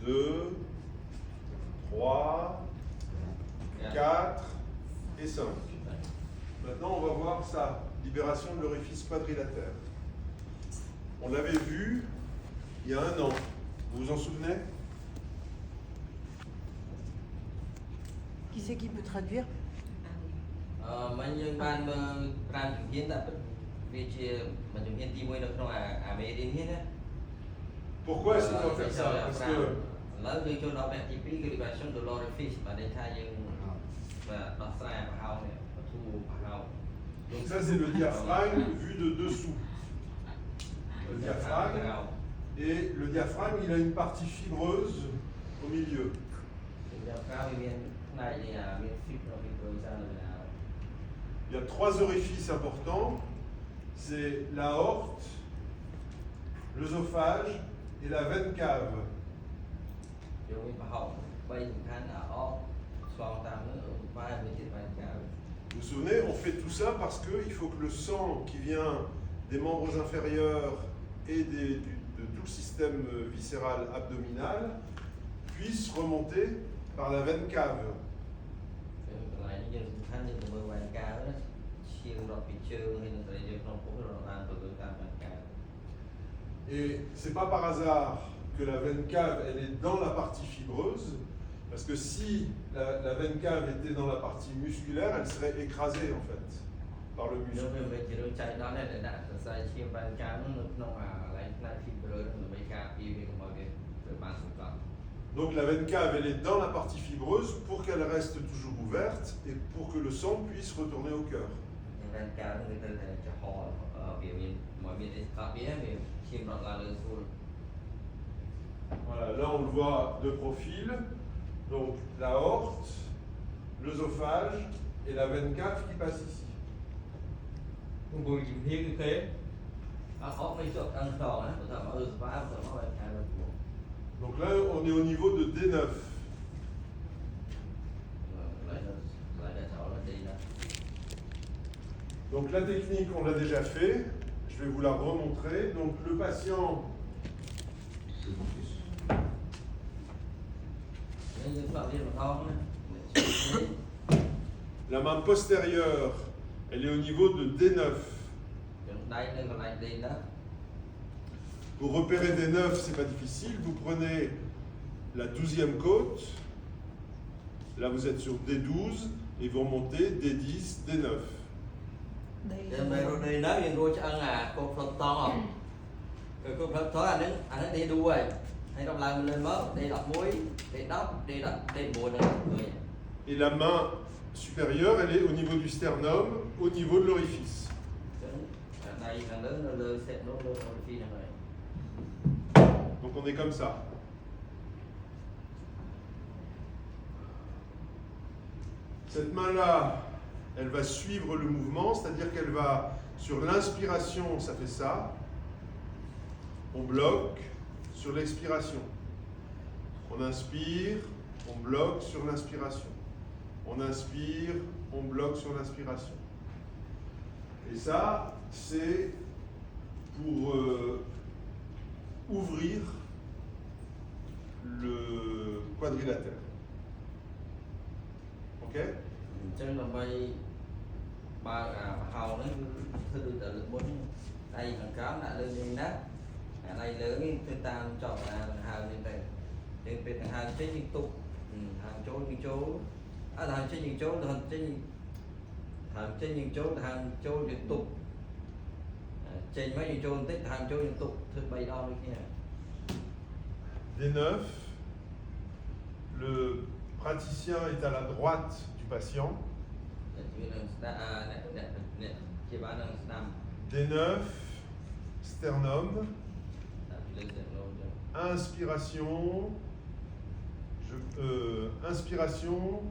2, 3, 4 et 5. Maintenant, on va voir sa libération de l'orifice quadrilatère. On l'avait vu il y a 1 an. Vous vous en souvenez? Qui c'est qui peut traduire? Pourquoi est-ce qu'on doit faire ça? Parce que donc ça c'est le diaphragme vu de dessous. Le diaphragme, et le diaphragme il a une partie fibreuse au milieu. Il y a 3 orifices importants, c'est l'aorte, l'œsophage et la veine cave. Vous vous souvenez, on fait tout ça parce qu'il faut que le sang qui vient des membres inférieurs et de tout le système viscéral abdominal puisse remonter par la veine cave. Et c'est pas par hasard que la veine cave elle est dans la partie fibreuse, parce que si la veine cave était dans la partie musculaire, elle serait écrasée en fait par le muscle. Donc la veine cave elle est dans la partie fibreuse pour qu'elle reste toujours ouverte et pour que le sang puisse retourner au cœur. Voilà, là on le voit de profil. Donc l'aorte, l'œsophage et la veine cave qui passe ici. Donc là on est au niveau de D9. Donc la technique on l'a déjà fait, je vais vous la remontrer. Donc le patient la main postérieure, elle est au niveau de D9. Pour repérer D9, c'est pas difficile. Vous prenez la 12e côte, là vous êtes sur D12 et vous remontez D10, D9. Et la main supérieure, elle est au niveau du sternum, au niveau de l'orifice. Donc on est comme ça. Cette main-là, elle va suivre le mouvement, c'est-à-dire qu'elle va, sur l'inspiration, ça fait ça. On bloque sur l'expiration. On inspire, on bloque sur l'inspiration. On inspire, on bloque sur l'inspiration. Et ça, c'est pour ouvrir le quadrilatère. Ok? D9, le praticien est à la droite du patient. D9, sternum. Inspiration, inspiration,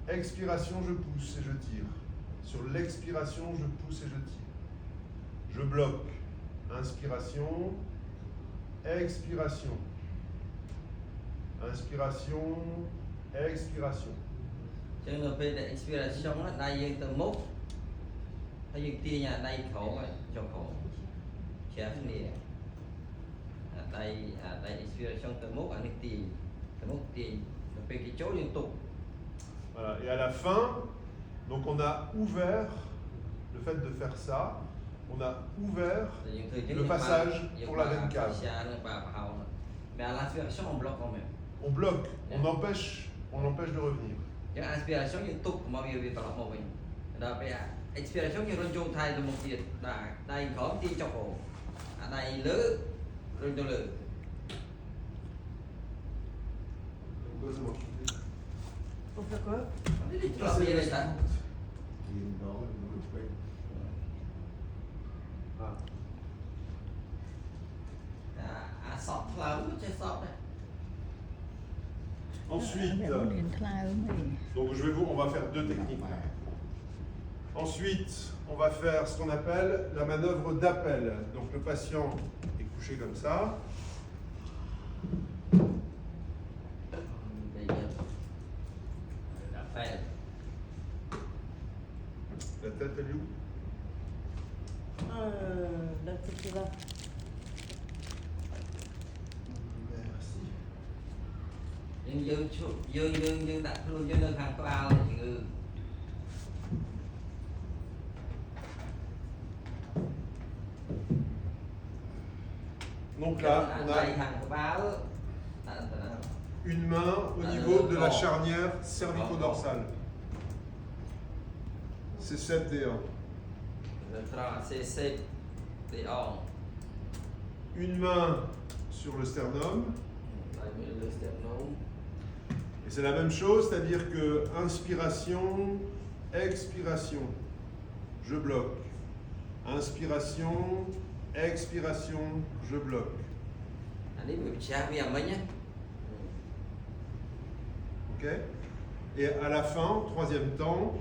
expiration, je pousse et je tire. Sur l'expiration, je pousse et je tire. Je bloque. Inspiration, expiration. Inspiration, expiration. Voilà. Et à la fin, donc on a ouvert le fait de faire ça. On a ouvert le passage pour la veine cave. Mais à l'inspiration, on bloque quand même. On bloque, on empêche de revenir. L'inspiration, il y a tout comme on vient par la mauvaise. L'expiration, il y a une jonque taille de mon pied. Đây có tí cho cổ. Đây lỡ, rồi cho lỡ. Pour faire quoi? Cho bây giờ ta. Sọt lâu chứ sọt này. Ensuite, donc on va faire deux techniques. Ensuite, on va faire ce qu'on appelle la manœuvre d'appel. Donc le patient est couché comme ça. La tête, elle est où? La tête est là. Dương đặt luôn cho đơn hàng có ao này chị Ngư. Donc là, on a une main au niveau de la charnière cervico-dorsale. C7D1. C7D1. Une main sur le sternum. Et c'est la même chose, c'est-à-dire que inspiration, expiration, je bloque. Inspiration, expiration, je bloque. Ok? Et à la fin, troisième temps,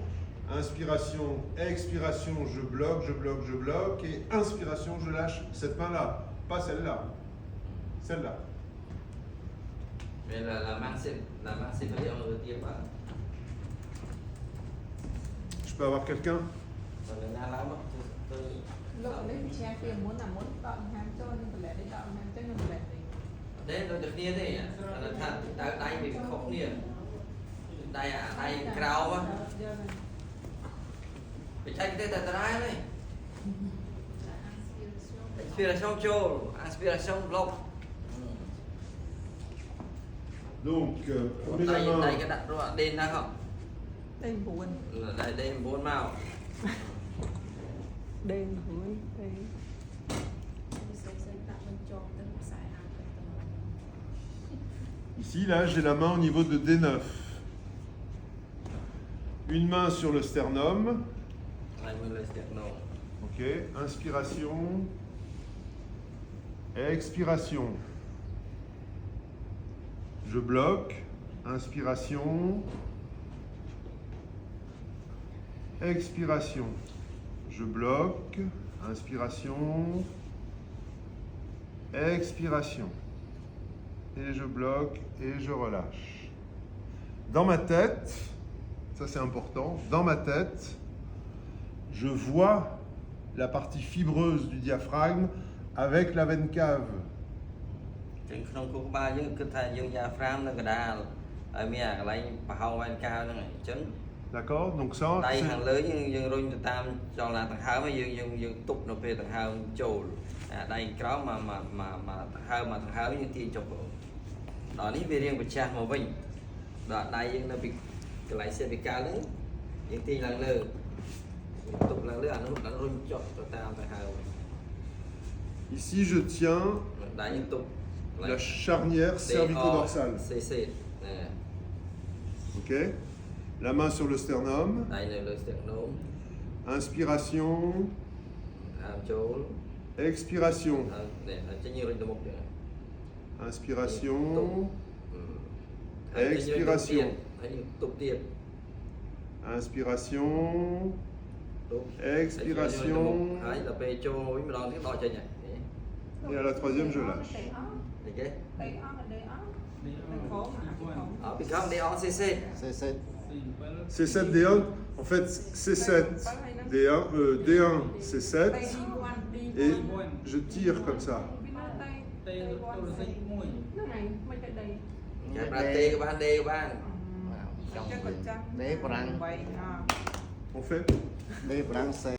inspiration, expiration, je bloque, je bloque, je bloque. Et inspiration, je lâche cette main-là, pas celle-là. Celle-là. Mais la main c'est on le tire pas. Je peux avoir quelqu'un? Lúc đấy cha kia muốn đợi ham cho nhưng mà lại đi đợi ham cho nhưng mà lại đi. Thế nó được nia thế à? Là thật đây bị khóc nia. Đây à, đây cao á. Bị chạy cái tay trái này. Inspiration chaud, inspiration bloc. Donc, on met la Đây main. cái đặt rồi đen ra không? Đây buồn. Đây 4 màu. Đây buồn. Đây. Ici, là, j'ai la main au niveau de D9. Une main sur le sternum. Ok, inspiration. Expiration. Je bloque. Inspiration. Expiration. Je bloque. Inspiration. Expiration. Et je bloque et je relâche. Dans ma tête, ça c'est important, dans ma tête, je vois la partie fibreuse du diaphragme avec la veine cave. D'accord? Donc ça, đây c'est... hàng lưới dương rung tam cho là thằng háo mới dương tụt nó về thằng háo trồ đây cái đó mà thằng háo những tiền chụp đó lý về riêng của cha mà vinh đó đây dương nó bị cái lại xe bị cao lớn những tiền lần lừa tụt lần lừa nó rung cho tam thằng háo Ici, je tiens đây những tụt la charnière cervico-dorsale. CC Ok? La main sur le sternum. đây là le sternum Inspiration. chốn Expiration. để cho nhiều rung một Inspiration. Expiration. Tụt tiền Inspiration. Expiration. là về cho với một đòn tiếp đo chơi nhỉ. Et à la troisième, je lâche. Thì cái Đây on là đây on. Đây khổ mà. ở bị không để on CC. C7D1, en fait C7, D1, D1, C7, et je tire comme ça. Chạm ra tê các bạn đê các bạn. Trong chắc còn chắc đế của răng vậy à On fait đế của răng xe